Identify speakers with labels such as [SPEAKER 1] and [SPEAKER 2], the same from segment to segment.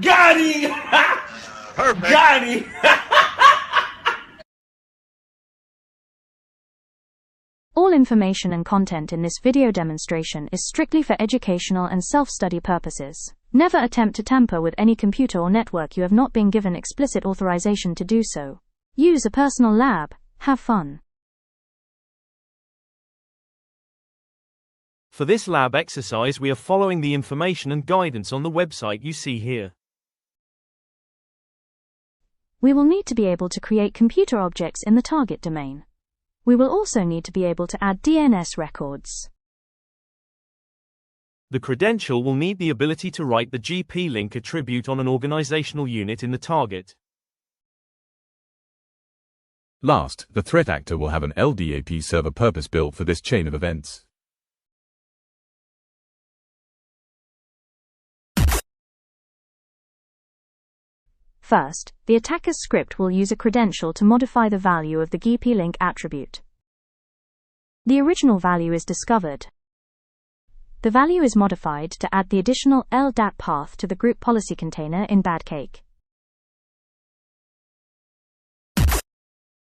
[SPEAKER 1] Got him!
[SPEAKER 2] Perfect.
[SPEAKER 1] Got him!
[SPEAKER 3] All information and content in this video demonstration is strictly for educational and self-study purposes. Never attempt to tamper with any computer or network you have not been given explicit authorization to do so. Use a personal lab. Have fun.
[SPEAKER 4] For this lab exercise, we are following the information and guidance on the website you see here.
[SPEAKER 3] We will need to be able to create computer objects in the target domain. We will also need to be able to add DNS records.
[SPEAKER 4] The credential will need the ability to write the gplink attribute on an organizational unit in the target.
[SPEAKER 5] Last, the threat actor will have an LDAP server purpose-built for this chain of events.
[SPEAKER 3] First, the attacker's script will use a credential to modify the value of the gplink attribute. The original value is discovered. The value is modified to add the additional LDAP path to the group policy container in bad cake.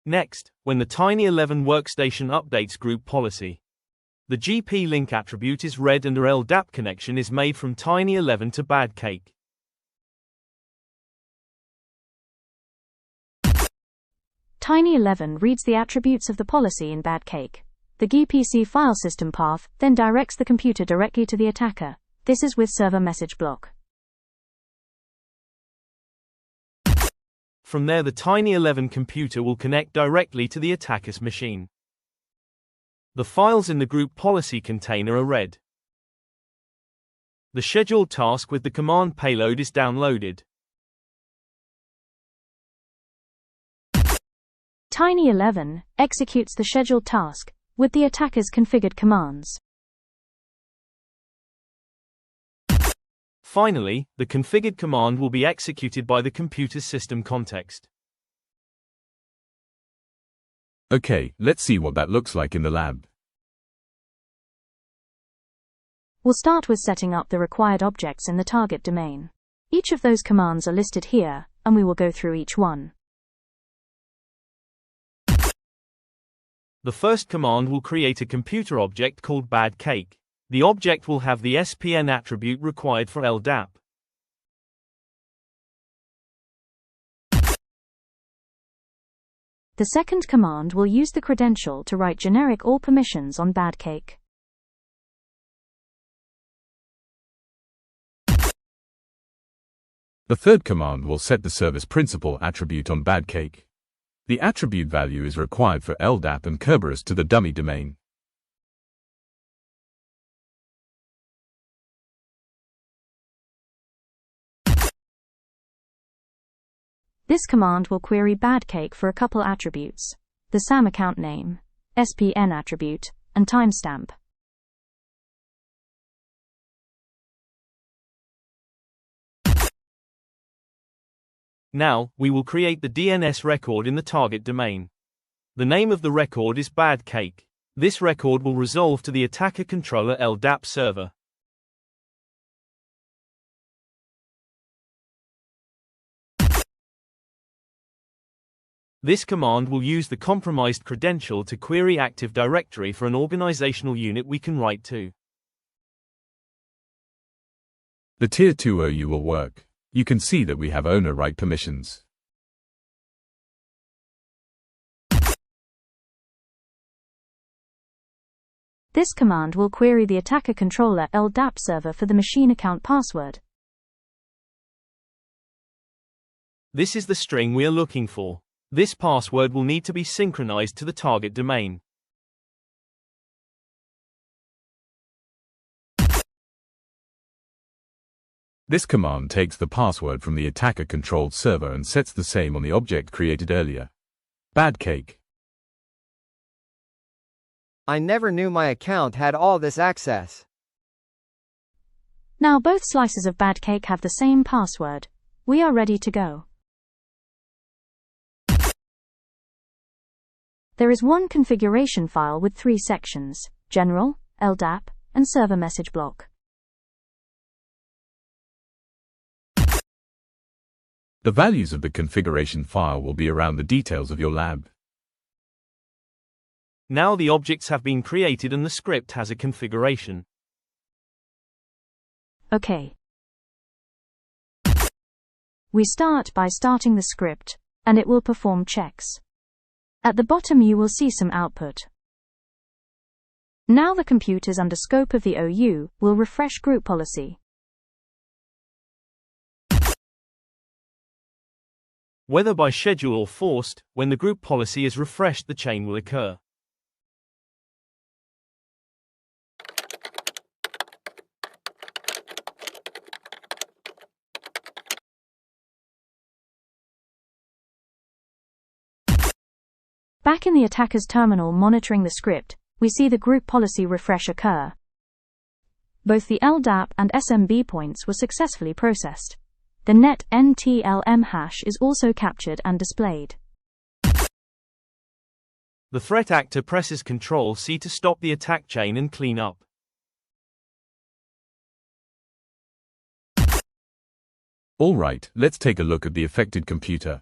[SPEAKER 4] Next, when the Tiny11 workstation updates group policy, the gplink attribute is read and the LDAP connection is made from Tiny11 to bad cake.
[SPEAKER 3] Tiny11 reads the attributes of the policy in bad cake. The gpc file system path then directs the computer directly to the attacker. This is with server message block.
[SPEAKER 4] From there, the Tiny11 computer will connect directly to the attacker's machine. The files in the group policy container are read. The scheduled task with the command payload is downloaded.
[SPEAKER 3] Tiny11 executes the scheduled task with the attacker's configured commands.
[SPEAKER 4] Finally, the configured command will be executed by the computer's system context.
[SPEAKER 5] Okay, let's see what that looks like in the lab.
[SPEAKER 3] We'll start with setting up the required objects in the target domain. Each of those commands are listed here, and we will go through each one.
[SPEAKER 4] The first command will create a computer object called bad cake. The object will have the SPN attribute required for LDAP.
[SPEAKER 3] The second command will use the credential to write generic all permissions on bad cake.
[SPEAKER 5] The third command will set the service principal attribute on bad cake. The attribute value is required for LDAP and Kerberos to the dummy domain.
[SPEAKER 3] This command will query bad cake for a couple attributes: the SAM account name, SPN attribute, and timestamp.
[SPEAKER 4] Now, we will create the DNS record in the target domain. The name of the record is bad cake. This record will resolve to the attacker controller LDAP server. This command will use the compromised credential to query Active Directory for an organizational unit we can write to.
[SPEAKER 5] The Tier 2 OU will work. You can see that we have owner write permissions.
[SPEAKER 3] This command will query the attacker controller LDAP server for the machine account password.
[SPEAKER 4] This is the string we are looking for. This password will need to be synchronized to the target domain.
[SPEAKER 5] This command takes the password from the attacker-controlled server and sets the same on the object created earlier. Bad cake.
[SPEAKER 6] I never knew my account had all this access.
[SPEAKER 3] Now both slices of bad cake have the same password. We are ready to go. There is one configuration file with 3 sections: General, LDAP, and Server Message Block.
[SPEAKER 5] The values of the configuration file will be around the details of your lab.
[SPEAKER 4] Now the objects have been created and the script has a configuration.
[SPEAKER 3] OK. We start by starting the script, and it will perform checks. At the bottom you will see some output. Now the computers under scope of the OU will refresh group policy.
[SPEAKER 4] Whether by schedule or forced, when the group policy is refreshed the chain will occur.
[SPEAKER 3] Back in the attacker's terminal monitoring the script, we see the group policy refresh occur. Both the LDAP and SMB points were successfully processed. The net NTLM hash is also captured and displayed.
[SPEAKER 4] The threat actor presses Ctrl-C to stop the attack chain and clean up.
[SPEAKER 5] Alright, let's take a look at the affected computer.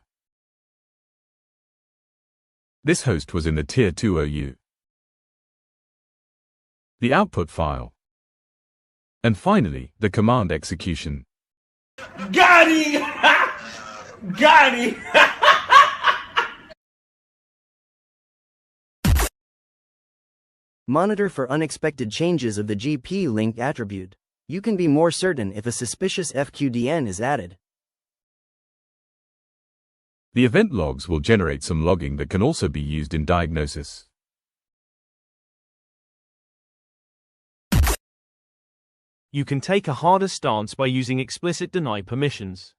[SPEAKER 5] This host was in the Tier 2 OU. The output file. And finally, the command execution.
[SPEAKER 1] Got him! Got him!
[SPEAKER 2] Monitor for unexpected changes of the gplink attribute. You can be more certain if a suspicious FQDN is added.
[SPEAKER 5] The event logs will generate some logging that can also be used in diagnosis.
[SPEAKER 4] You can take a harder stance by using explicit deny permissions.